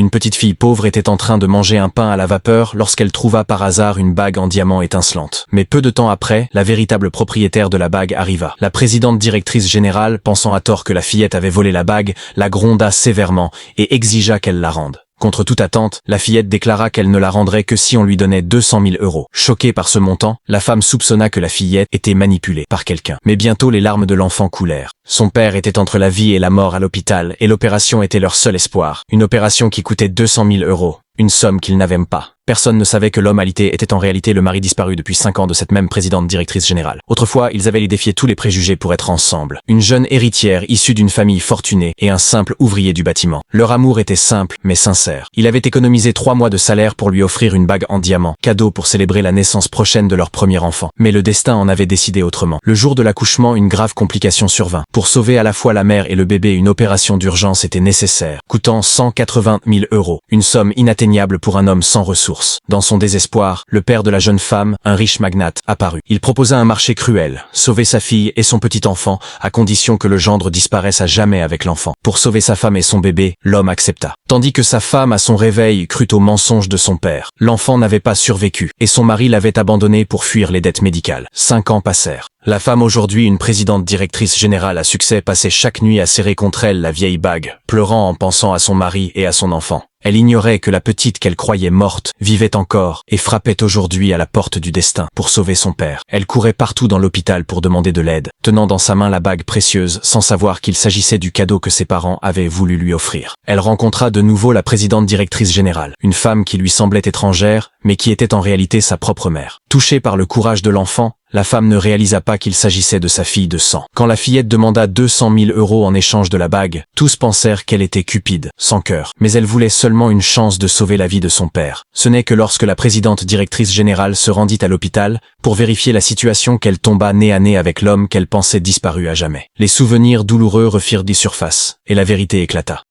Une petite fille pauvre était en train de manger un pain à la vapeur lorsqu'elle trouva par hasard une bague en diamant étincelante. Mais peu de temps après, la véritable propriétaire de la bague arriva. La présidente directrice générale, pensant à tort que la fillette avait volé la bague, la gronda sévèrement et exigea qu'elle la rende. Contre toute attente, la fillette déclara qu'elle ne la rendrait que si on lui donnait 200 000 euros. Choquée par ce montant, la femme soupçonna que la fillette était manipulée par quelqu'un. Mais bientôt les larmes de l'enfant coulèrent. Son père était entre la vie et la mort à l'hôpital et l'opération était leur seul espoir. Une opération qui coûtait 200 000 euros. Une somme qu'ils n'avaient pas. Personne ne savait que l'homme alité était en réalité le mari disparu depuis 5 ans de cette même présidente directrice générale. Autrefois, ils avaient défié tous les préjugés pour être ensemble. Une jeune héritière issue d'une famille fortunée et un simple ouvrier du bâtiment. Leur amour était simple mais sincère. Il avait économisé 3 mois de salaire pour lui offrir une bague en diamant, cadeau pour célébrer la naissance prochaine de leur premier enfant. Mais le destin en avait décidé autrement. Le jour de l'accouchement, une grave complication survint. Pour sauver à la fois la mère et le bébé, une opération d'urgence était nécessaire, coûtant 180 000 euros. Une somme inatteignable pour un homme sans ressources. Dans son désespoir, le père de la jeune femme, un riche magnate, apparut. Il proposa un marché cruel, sauver sa fille et son petit enfant, à condition que le gendre disparaisse à jamais avec l'enfant. Pour sauver sa femme et son bébé, l'homme accepta. Tandis que sa femme, à son réveil, crut au mensonge de son père. L'enfant n'avait pas survécu, et son mari l'avait abandonné pour fuir les dettes médicales. 5 ans passèrent. La femme, aujourd'hui une présidente directrice générale à succès, passait chaque nuit à serrer contre elle la vieille bague, pleurant en pensant à son mari et à son enfant. Elle ignorait que la petite qu'elle croyait morte vivait encore et frappait aujourd'hui à la porte du destin pour sauver son père. Elle courait partout dans l'hôpital pour demander de l'aide, tenant dans sa main la bague précieuse sans savoir qu'il s'agissait du cadeau que ses parents avaient voulu lui offrir. Elle rencontra de nouveau la présidente directrice générale, une femme qui lui semblait étrangère, mais qui était en réalité sa propre mère. Touchée par le courage de l'enfant, la femme ne réalisa pas qu'il s'agissait de sa fille de sang. Quand la fillette demanda 200 000 euros en échange de la bague, tous pensèrent qu'elle était cupide, sans cœur. Mais elle voulait seulement une chance de sauver la vie de son père. Ce n'est que lorsque la présidente directrice générale se rendit à l'hôpital pour vérifier la situation qu'elle tomba nez à nez avec l'homme qu'elle pensait disparu à jamais. Les souvenirs douloureux refirent des surfaces, et la vérité éclata.